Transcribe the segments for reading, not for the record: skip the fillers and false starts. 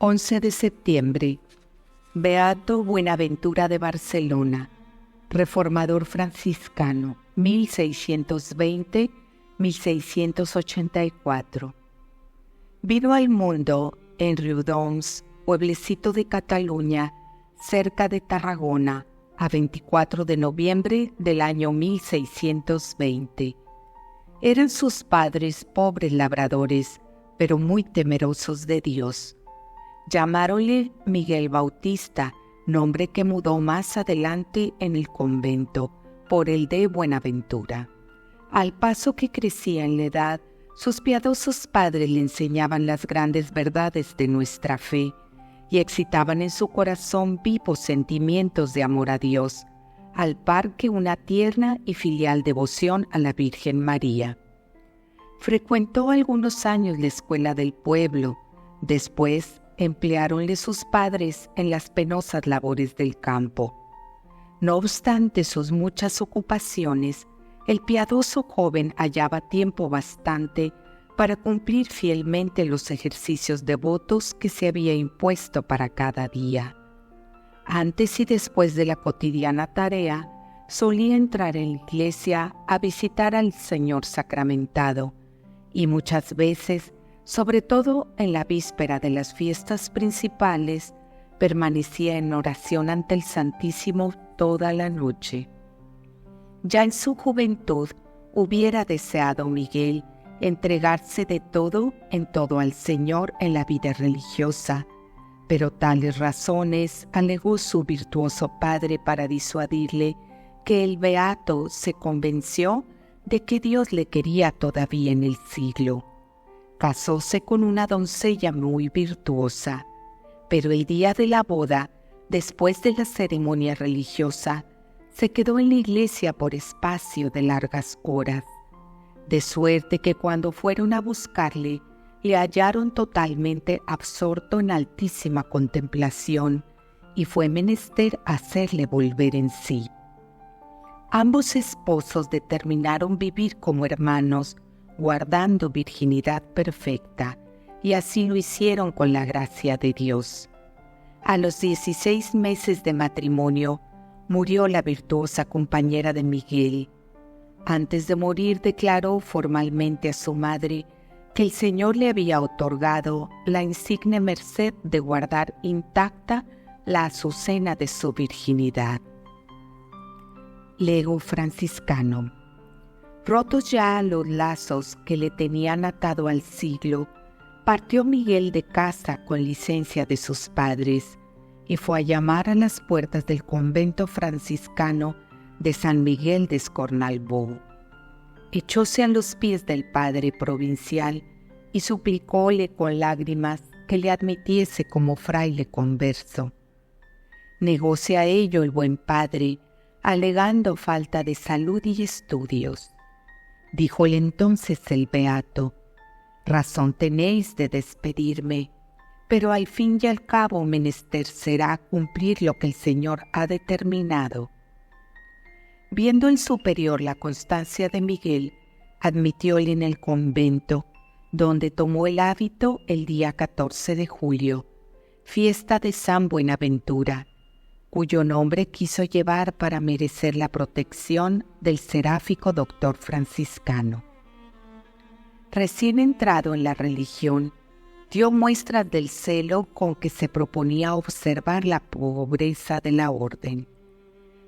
11 de septiembre. Beato Buenaventura de Barcelona, reformador franciscano, 1620-1684. Vino al mundo en Riudoms, pueblecito de Cataluña, cerca de Tarragona, a 24 de noviembre del año 1620. Eran sus padres pobres labradores, pero muy temerosos de Dios. Llamáronle Miguel Bautista, nombre que mudó más adelante en el convento por el de Buenaventura. Al paso que crecía en la edad, sus piadosos padres le enseñaban las grandes verdades de nuestra fe y excitaban en su corazón vivos sentimientos de amor a Dios, al par que una tierna y filial devoción a la Virgen María. Frecuentó algunos años la escuela del pueblo. Después empleáronle sus padres en las penosas labores del campo. No obstante sus muchas ocupaciones, el piadoso joven hallaba tiempo bastante para cumplir fielmente los ejercicios devotos que se había impuesto para cada día. Antes y después de la cotidiana tarea, solía entrar en la iglesia a visitar al Señor sacramentado y muchas veces, sobre todo en la víspera de las fiestas principales, permanecía en oración ante el Santísimo toda la noche. Ya en su juventud hubiera deseado Miguel entregarse de todo en todo al Señor en la vida religiosa, pero tales razones alegó su virtuoso padre para disuadirle que el beato se convenció de que Dios le quería todavía en el siglo. Casóse con una doncella muy virtuosa, pero el día de la boda, después de la ceremonia religiosa, se quedó en la iglesia por espacio de largas horas, de suerte que cuando fueron a buscarle, le hallaron totalmente absorto en altísima contemplación y fue menester hacerle volver en sí. Ambos esposos determinaron vivir como hermanos, guardando virginidad perfecta, y así lo hicieron con la gracia de Dios. A los 16 meses de matrimonio, murió la virtuosa compañera de Miguel. Antes de morir declaró formalmente a su madre que el Señor le había otorgado la insigne merced de guardar intacta la azucena de su virginidad. Lego franciscano. Rotos ya los lazos que le tenían atado al siglo, partió Miguel de casa con licencia de sus padres y fue a llamar a las puertas del convento franciscano de San Miguel de Escornalbó. Echóse a los pies del padre provincial y suplicóle con lágrimas que le admitiese como fraile converso. Negóse a ello el buen padre, alegando falta de salud y estudios. Díjole entonces el beato: «Razón tenéis de despedirme, pero al fin y al cabo menester será cumplir lo que el Señor ha determinado». Viendo el superior la constancia de Miguel, admitióle en el convento, donde tomó el hábito el día 14 de julio, fiesta de San Buenaventura, cuyo nombre quiso llevar para merecer la protección del seráfico doctor franciscano. Recién entrado en la religión, dio muestras del celo con que se proponía observar la pobreza de la orden.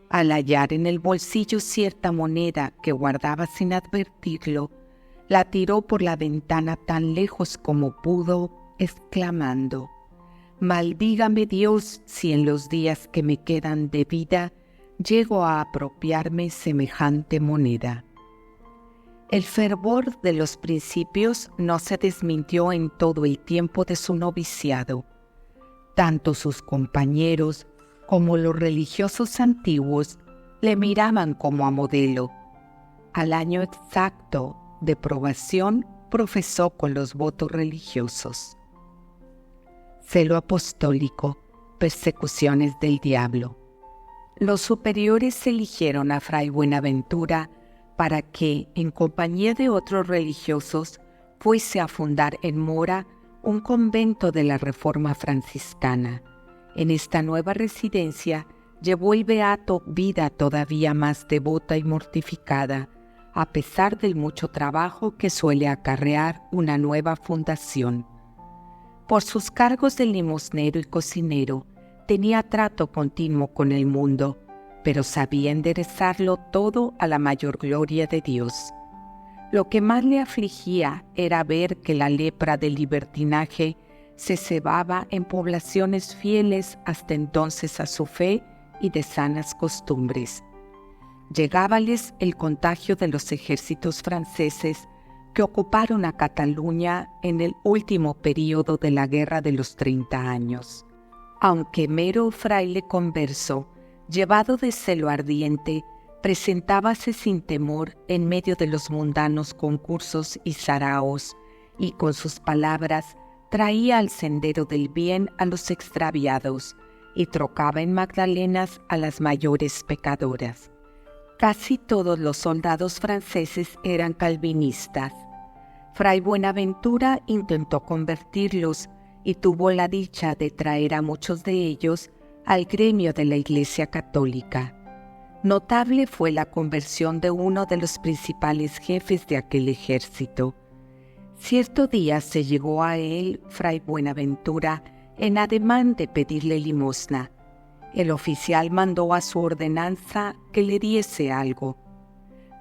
Al hallar en el bolsillo cierta moneda que guardaba sin advertirlo, la tiró por la ventana tan lejos como pudo, exclamando: «Maldígame Dios si en los días que me quedan de vida llego a apropiarme semejante moneda». El fervor de los principios no se desmintió en todo el tiempo de su noviciado. Tanto sus compañeros como los religiosos antiguos le miraban como a modelo. Al año exacto de probación profesó con los votos religiosos. Celo apostólico, persecuciones del diablo. Los superiores eligieron a Fray Buenaventura para que, en compañía de otros religiosos, fuese a fundar en Mora un convento de la Reforma franciscana. En esta nueva residencia llevó el beato vida todavía más devota y mortificada, a pesar del mucho trabajo que suele acarrear una nueva fundación. Por sus cargos de limosnero y cocinero, tenía trato continuo con el mundo, pero sabía enderezarlo todo a la mayor gloria de Dios. Lo que más le afligía era ver que la lepra del libertinaje se cebaba en poblaciones fieles hasta entonces a su fe y de sanas costumbres. Llegábales el contagio de los ejércitos franceses que ocuparon a Cataluña en el último período de la Guerra de los 30 años. Aunque mero fraile converso, llevado de celo ardiente, presentábase sin temor en medio de los mundanos concursos y saraos, y con sus palabras traía al sendero del bien a los extraviados, y trocaba en magdalenas a las mayores pecadoras. Casi todos los soldados franceses eran calvinistas. Fray Buenaventura intentó convertirlos y tuvo la dicha de traer a muchos de ellos al gremio de la Iglesia Católica. Notable fue la conversión de uno de los principales jefes de aquel ejército. Cierto día se llegó a él Fray Buenaventura en ademán de pedirle limosna. El oficial mandó a su ordenanza que le diese algo.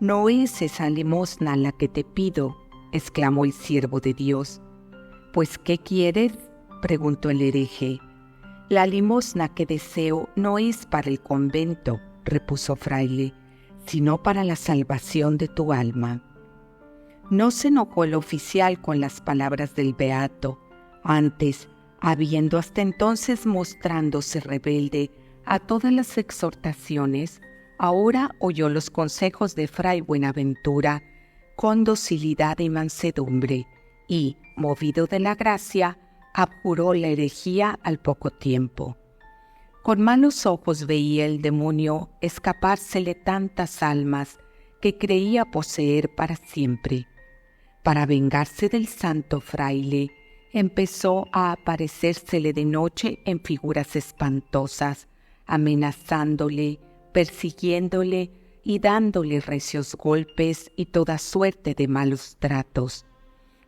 «No es esa limosna la que te pido», exclamó el siervo de Dios. «¿Pues qué quieres?», preguntó el hereje. «La limosna que deseo no es para el convento», repuso fraile, «sino para la salvación de tu alma». No se enojó el oficial con las palabras del beato. Antes, habiendo hasta entonces mostrándose rebelde a todas las exhortaciones, ahora oyó los consejos de Fray Buenaventura con docilidad y mansedumbre, y, movido de la gracia, abjuró la herejía al poco tiempo. Con malos ojos veía el demonio escapársele tantas almas que creía poseer para siempre. Para vengarse del santo fraile, empezó a aparecérsele de noche en figuras espantosas, amenazándole, persiguiéndole y dándole recios golpes y toda suerte de malos tratos.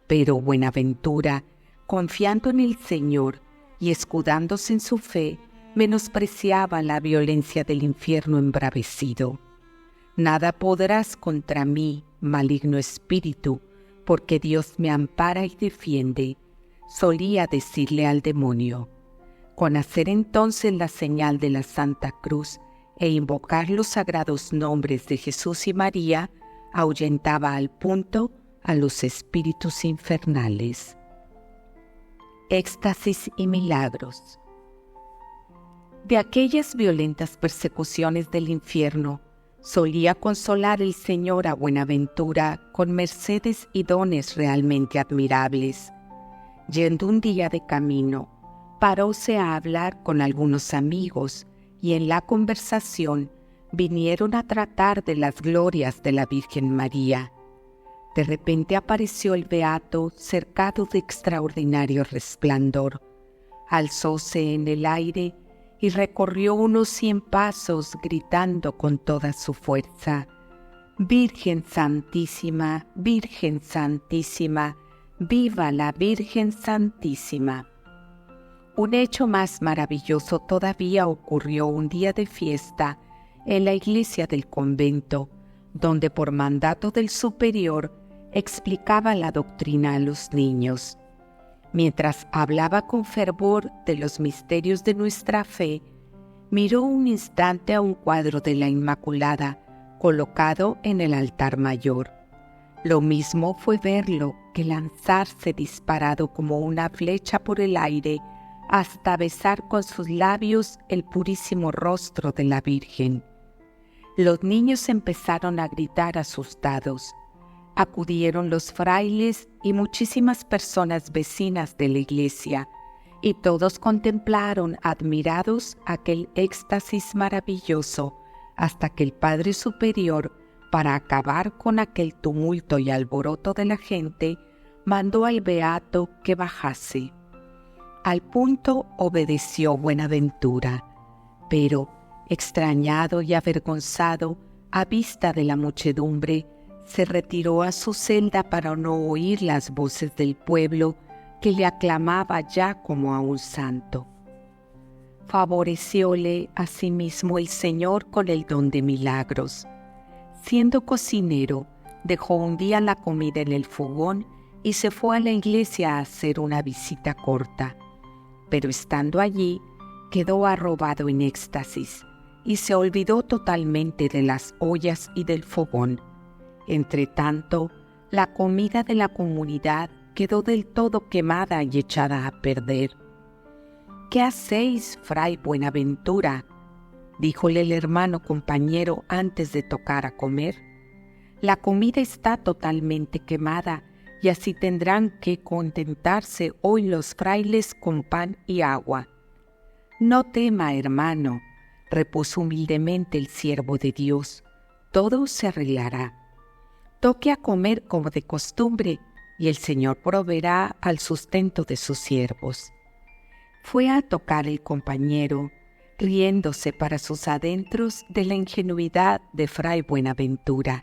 Pero Buenaventura, confiando en el Señor y escudándose en su fe, menospreciaba la violencia del infierno embravecido. «Nada podrás contra mí, maligno espíritu, porque Dios me ampara y defiende», solía decirle al demonio. Con hacer entonces la señal de la Santa Cruz e invocar los sagrados nombres de Jesús y María, ahuyentaba al punto a los espíritus infernales. Éxtasis y milagros. De aquellas violentas persecuciones del infierno, solía consolar el Señor a Buenaventura con mercedes y dones realmente admirables. Yendo un día de camino, paróse a hablar con algunos amigos y en la conversación vinieron a tratar de las glorias de la Virgen María. De repente apareció el beato cercado de extraordinario resplandor. Alzóse en el aire y recorrió unos 100 pasos gritando con toda su fuerza: «Virgen Santísima, Virgen Santísima, viva la Virgen Santísima». Un hecho más maravilloso todavía ocurrió un día de fiesta en la iglesia del convento, donde por mandato del superior explicaba la doctrina a los niños. Mientras hablaba con fervor de los misterios de nuestra fe, miró un instante a un cuadro de la Inmaculada colocado en el altar mayor. Lo mismo fue verlo que lanzarse disparado como una flecha por el aire hasta besar con sus labios el purísimo rostro de la Virgen. Los niños empezaron a gritar asustados. Acudieron los frailes y muchísimas personas vecinas de la iglesia, y todos contemplaron admirados aquel éxtasis maravilloso, hasta que el Padre Superior, para acabar con aquel tumulto y alboroto de la gente, mandó al beato que bajase. Al punto obedeció Buenaventura, pero, extrañado y avergonzado a vista de la muchedumbre, se retiró a su celda para no oír las voces del pueblo que le aclamaba ya como a un santo. Favorecióle asimismo el Señor con el don de milagros. Siendo cocinero, dejó un día la comida en el fogón y se fue a la iglesia a hacer una visita corta. Pero estando allí, quedó arrobado en éxtasis y se olvidó totalmente de las ollas y del fogón. Entretanto, la comida de la comunidad quedó del todo quemada y echada a perder. «¿Qué hacéis, fray Buenaventura?», díjole el hermano compañero antes de tocar a comer. «La comida está totalmente quemada, y así tendrán que contentarse hoy los frailes con pan y agua». «No tema, hermano», repuso humildemente el siervo de Dios, «todo se arreglará. Toque a comer como de costumbre, y el Señor proveerá al sustento de sus siervos». Fue a tocar el compañero, riéndose para sus adentros de la ingenuidad de fray Buenaventura.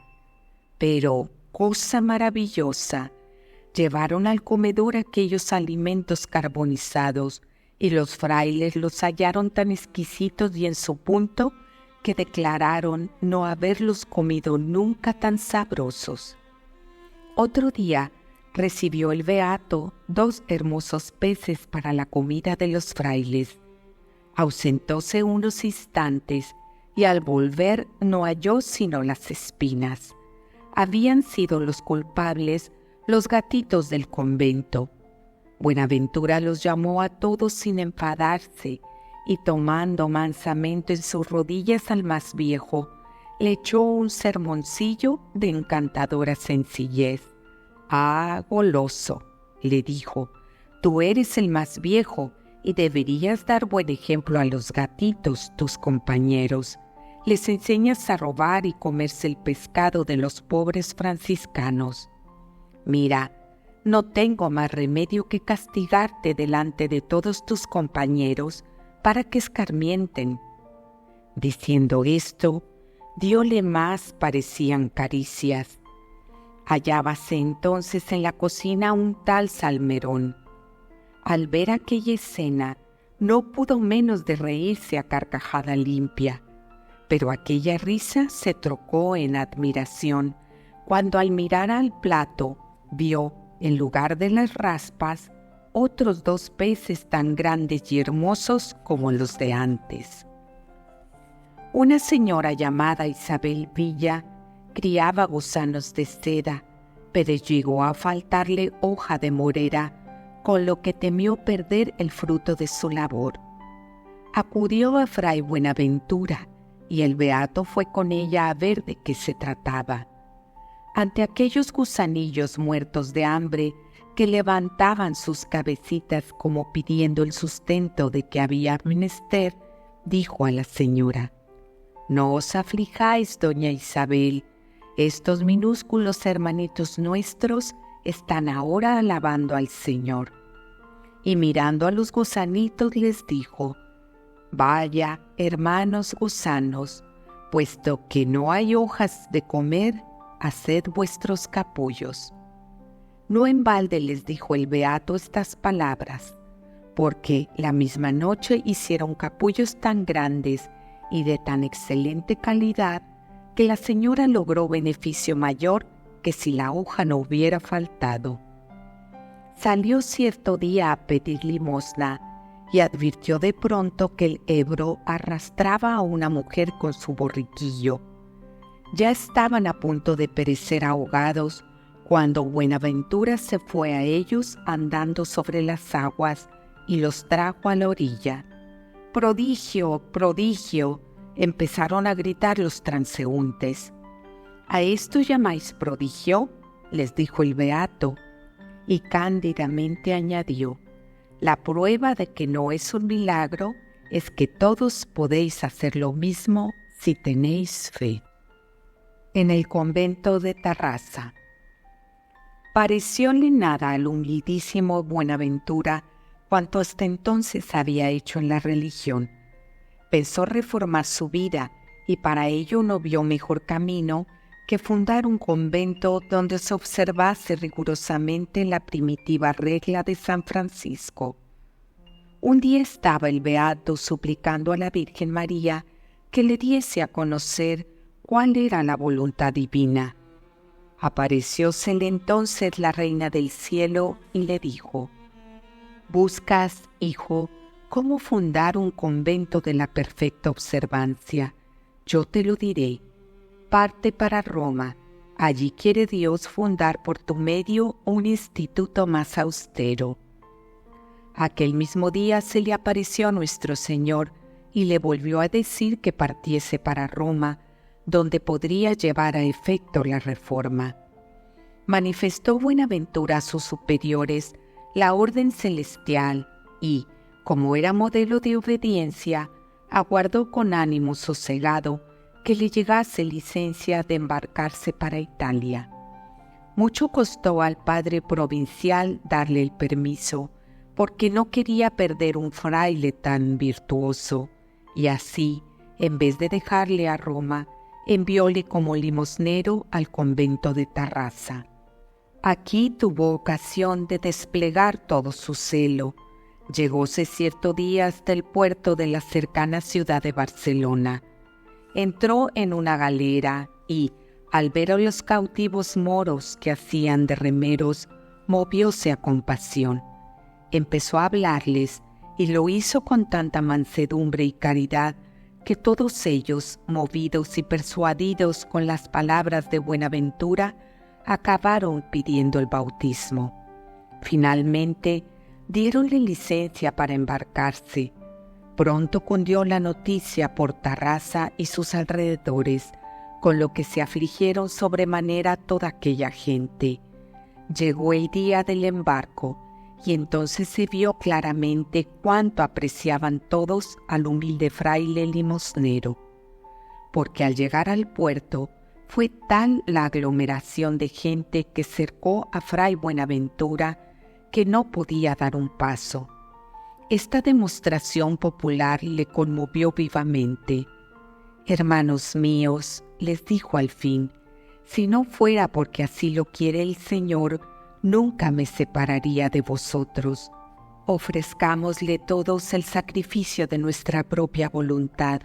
Pero, cosa maravillosa, llevaron al comedor aquellos alimentos carbonizados, y los frailes los hallaron tan exquisitos y en su punto que declararon no haberlos comido nunca tan sabrosos. Otro día recibió el beato 2 hermosos peces para la comida de los frailes. Ausentóse unos instantes y al volver no halló sino las espinas. Habían sido los culpables los gatitos del convento. Buenaventura los llamó a todos sin enfadarse y tomando mansamente en sus rodillas al más viejo, le echó un sermoncillo de encantadora sencillez. «Ah, goloso», le dijo, «tú eres el más viejo y deberías dar buen ejemplo a los gatitos, tus compañeros. Les enseñas a robar y comerse el pescado de los pobres franciscanos. Mira, no tengo más remedio que castigarte delante de todos tus compañeros para que escarmienten». Diciendo esto, diole más parecían caricias. Hallábase entonces en la cocina un tal Salmerón. Al ver aquella escena, no pudo menos de reírse a carcajada limpia, pero aquella risa se trocó en admiración cuando al mirar al plato vio, en lugar de las raspas, otros 2 peces tan grandes y hermosos como los de antes. Una señora llamada Isabel Villa criaba gusanos de seda, pero llegó a faltarle hoja de morera, con lo que temió perder el fruto de su labor. Acudió a fray Buenaventura, y el beato fue con ella a ver de qué se trataba. Ante aquellos gusanillos muertos de hambre que levantaban sus cabecitas como pidiendo el sustento de que había menester, dijo a la señora: «No os aflijáis, doña Isabel, estos minúsculos hermanitos nuestros están ahora alabando al Señor». Y mirando a los gusanitos les dijo: «Vaya, hermanos gusanos, puesto que no hay hojas de comer, haced vuestros capullos». No en balde les dijo el beato estas palabras, porque la misma noche hicieron capullos tan grandes y de tan excelente calidad que la señora logró beneficio mayor que si la hoja no hubiera faltado. Salió cierto día a pedir limosna y advirtió de pronto que el Ebro arrastraba a una mujer con su borriquillo. Ya estaban a punto de perecer ahogados cuando Buenaventura se fue a ellos andando sobre las aguas y los trajo a la orilla. «¡Prodigio, prodigio!», empezaron a gritar los transeúntes. «¿A esto llamáis prodigio?», les dijo el beato, y cándidamente añadió: «La prueba de que no es un milagro es que todos podéis hacer lo mismo si tenéis fe». En el convento de Tarrasa. Parecióle nada al humildísimo Buenaventura cuanto hasta entonces había hecho en la religión. Pensó reformar su vida y para ello no vio mejor camino que fundar un convento donde se observase rigurosamente la primitiva regla de San Francisco. Un día estaba el beato suplicando a la Virgen María que le diese a conocer cuál era la voluntad divina. Apareciósele entonces la Reina del Cielo y le dijo: «Buscas, hijo, cómo fundar un convento de la perfecta observancia. Yo te lo diré. Parte para Roma. Allí quiere Dios fundar por tu medio un instituto más austero». Aquel mismo día se le apareció nuestro Señor y le volvió a decir que partiese para Roma, donde podría llevar a efecto la reforma. Manifestó Buenaventura a sus superiores la orden celestial y, como era modelo de obediencia, aguardó con ánimo sosegado que le llegase licencia de embarcarse para Italia. Mucho costó al padre provincial darle el permiso, porque no quería perder un fraile tan virtuoso, y así, en vez de dejarle a Roma, envióle como limosnero al convento de Tarrasa. Aquí tuvo ocasión de desplegar todo su celo. Llegóse cierto día hasta el puerto de la cercana ciudad de Barcelona. Entró en una galera y, al ver a los cautivos moros que hacían de remeros, movióse a compasión. Empezó a hablarles y lo hizo con tanta mansedumbre y caridad que todos ellos, movidos y persuadidos con las palabras de Buenaventura, acabaron pidiendo el bautismo. Finalmente, diéronle licencia para embarcarse. Pronto cundió la noticia por Tarrasa y sus alrededores, con lo que se afligieron sobremanera toda aquella gente. Llegó el día del embarco, y entonces se vio claramente cuánto apreciaban todos al humilde fraile limosnero, porque al llegar al puerto fue tal la aglomeración de gente que cercó a Fray Buenaventura que no podía dar un paso. Esta demostración popular le conmovió vivamente. «Hermanos míos», les dijo al fin, «si no fuera porque así lo quiere el Señor, nunca me separaría de vosotros. Ofrezcámosle todos el sacrificio de nuestra propia voluntad».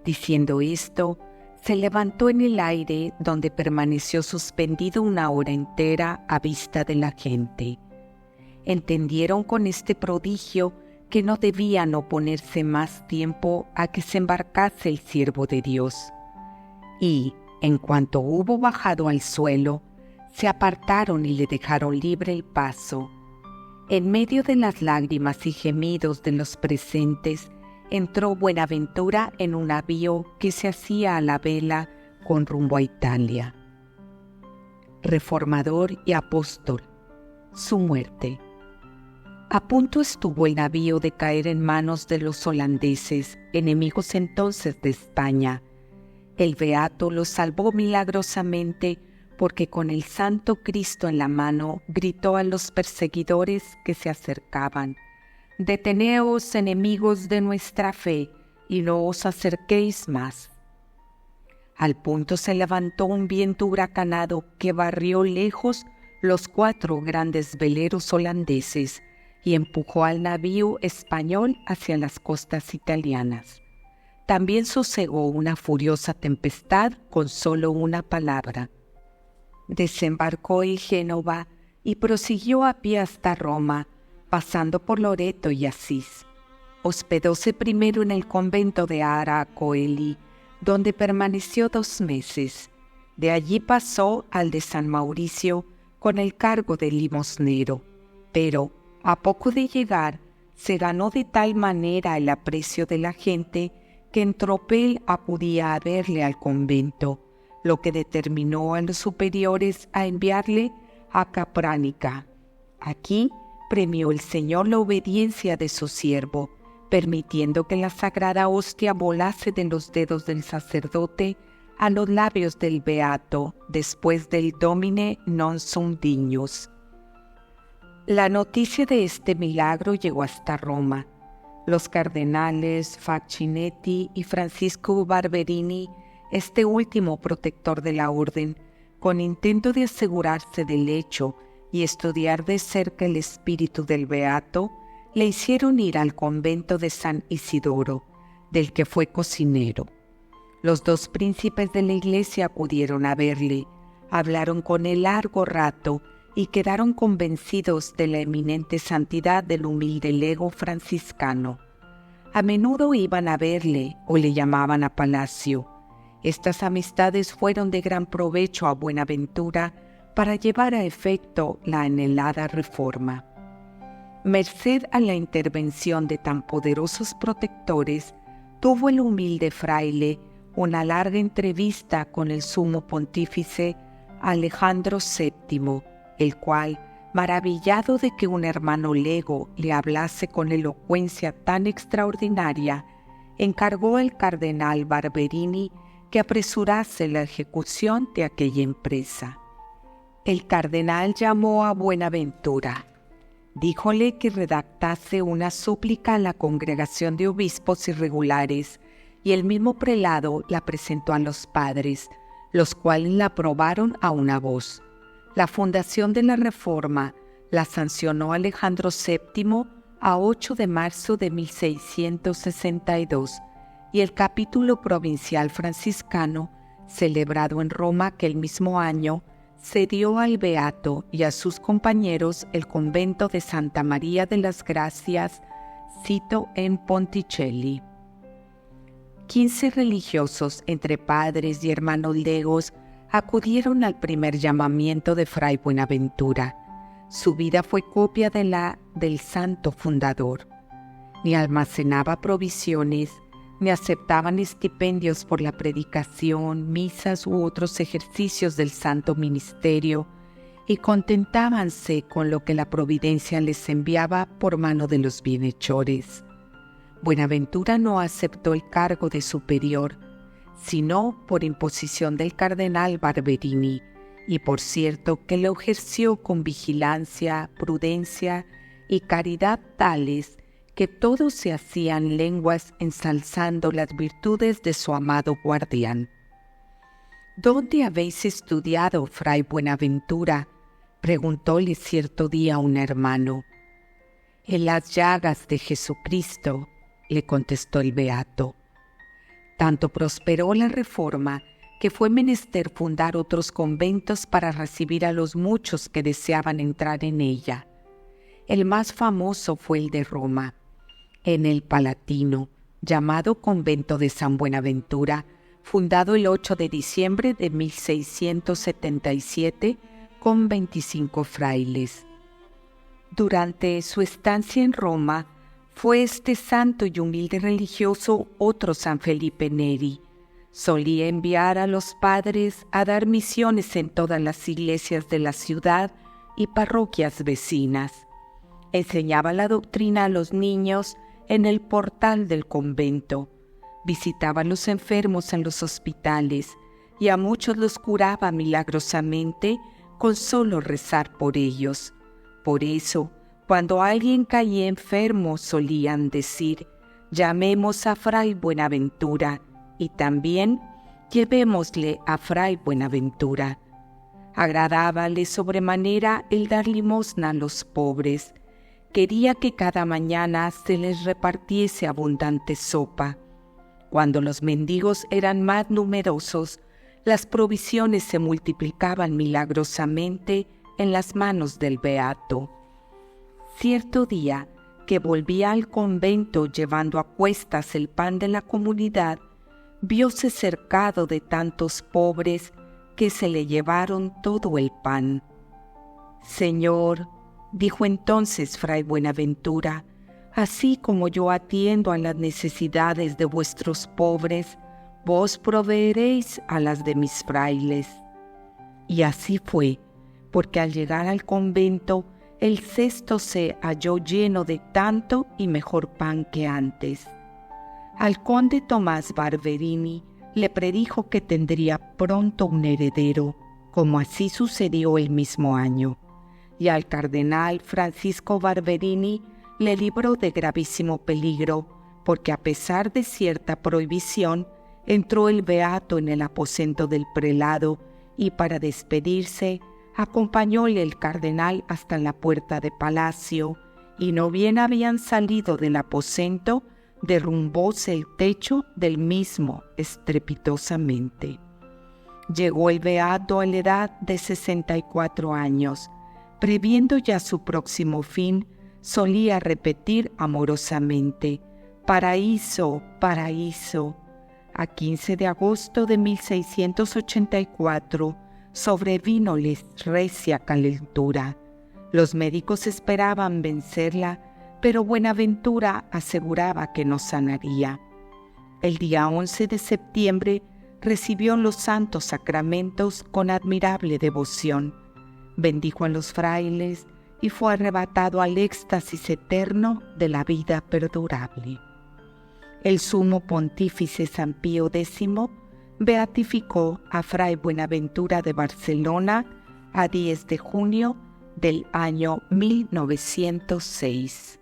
Diciendo esto, se levantó en el aire, donde permaneció suspendido una hora entera a vista de la gente. Entendieron con este prodigio que no debían oponerse más tiempo a que se embarcase el siervo de Dios. Y, en cuanto hubo bajado al suelo, se apartaron y le dejaron libre el paso. En medio de las lágrimas y gemidos de los presentes, entró Buenaventura en un navío que se hacía a la vela con rumbo a Italia. Reformador y apóstol. Su muerte. A punto estuvo el navío de caer en manos de los holandeses, enemigos entonces de España. El beato lo salvó milagrosamente, porque con el Santo Cristo en la mano gritó a los perseguidores que se acercaban: «Deteneos, enemigos de nuestra fe, y no os acerquéis más». Al punto se levantó un viento huracanado que barrió lejos los 4 grandes veleros holandeses y empujó al navío español hacia las costas italianas. También sosegó una furiosa tempestad con solo una palabra. Desembarcó en Génova y prosiguió a pie hasta Roma, pasando por Loreto y Asís. Hospedóse primero en el convento de Ara Coeli, donde permaneció 2 meses. De allí pasó al de San Mauricio con el cargo de limosnero, pero, a poco de llegar, se ganó de tal manera el aprecio de la gente que en tropel acudía a verle al convento, lo que determinó a los superiores a enviarle a Capránica. Aquí premió el Señor la obediencia de su siervo, permitiendo que la sagrada hostia volase de los dedos del sacerdote a los labios del beato después del Domine non sum dignus. La noticia de este milagro llegó hasta Roma. Los cardenales Facchinetti y Francisco Barberini, este último protector de la orden, con intento de asegurarse del hecho y estudiar de cerca el espíritu del beato, le hicieron ir al convento de San Isidoro, del que fue cocinero. Los dos príncipes de la iglesia acudieron a verle, hablaron con él largo rato y quedaron convencidos de la eminente santidad del humilde lego franciscano. A menudo iban a verle o le llamaban a palacio. Estas amistades fueron de gran provecho a Buenaventura para llevar a efecto la anhelada reforma. Merced a la intervención de tan poderosos protectores, tuvo el humilde fraile una larga entrevista con el sumo pontífice Alejandro VII, el cual, maravillado de que un hermano lego le hablase con elocuencia tan extraordinaria, encargó al cardenal Barberini que apresurase la ejecución de aquella empresa. El cardenal llamó a Buenaventura. Díjole que redactase una súplica a la congregación de obispos irregulares, y el mismo prelado la presentó a los padres, los cuales la aprobaron a una voz. La fundación de la Reforma la sancionó Alejandro VII a 8 de marzo de 1662, y el capítulo provincial franciscano, celebrado en Roma aquel mismo año, cedió al beato y a sus compañeros el convento de Santa María de las Gracias, sito en Ponticelli. 15 religiosos, entre padres y hermanos legos, acudieron al primer llamamiento de Fray Buenaventura. Su vida fue copia de la del santo fundador. Ni almacenaba provisiones, ni aceptaban estipendios por la predicación, misas u otros ejercicios del santo ministerio, y contentábanse con lo que la providencia les enviaba por mano de los bienhechores. Buenaventura no aceptó el cargo de superior, sino por imposición del cardenal Barberini, y por cierto que lo ejerció con vigilancia, prudencia y caridad tales que todos se hacían lenguas ensalzando las virtudes de su amado guardián. ¿Dónde habéis estudiado, Fray Buenaventura?, preguntóle cierto día un hermano. En las llagas de Jesucristo, le contestó el beato. Tanto prosperó la reforma que fue menester fundar otros conventos para recibir a los muchos que deseaban entrar en ella. El más famoso fue el de Roma. En el Palatino, llamado Convento de San Buenaventura, fundado el 8 de diciembre de 1677 con 25 frailes. Durante su estancia en Roma, fue este santo y humilde religioso otro San Felipe Neri. Solía enviar a los padres a dar misiones en todas las iglesias de la ciudad y parroquias vecinas. Enseñaba la doctrina a los niños en el portal del convento. Visitaba a los enfermos en los hospitales y a muchos los curaba milagrosamente con solo rezar por ellos. Por eso, cuando alguien caía enfermo, solían decir: llamemos a Fray Buenaventura y también llevémosle a Fray Buenaventura. Agradábale sobremanera el dar limosna a los pobres. Quería que cada mañana se les repartiese abundante sopa. Cuando los mendigos eran más numerosos, las provisiones se multiplicaban milagrosamente en las manos del beato. Cierto día, que volvía al convento llevando a cuestas el pan de la comunidad, vióse cercado de tantos pobres que se le llevaron todo el pan. «Señor», dijo entonces Fray Buenaventura, «así como yo atiendo a las necesidades de vuestros pobres, vos proveeréis a las de mis frailes». Y así fue, porque al llegar al convento, el cesto se halló lleno de tanto y mejor pan que antes. Al conde Tomás Barberini le predijo que tendría pronto un heredero, como así sucedió el mismo año, y al cardenal Francisco Barberini le libró de gravísimo peligro, porque a pesar de cierta prohibición, entró el beato en el aposento del prelado y para despedirse, acompañóle el cardenal hasta la puerta de palacio, y no bien habían salido del aposento, derrumbóse el techo del mismo estrepitosamente. Llegó el beato a la edad de 64 años. Previendo ya su próximo fin, solía repetir amorosamente: «Paraíso, paraíso». A 15 de agosto de 1684 sobrevínoles recia calentura. Los médicos esperaban vencerla, pero Buenaventura aseguraba que no sanaría. El día 11 de septiembre recibió los santos sacramentos con admirable devoción. Bendijo a los frailes y fue arrebatado al éxtasis eterno de la vida perdurable. El sumo pontífice San Pío X beatificó a Fray Buenaventura de Barcelona a 10 de junio del año 1906.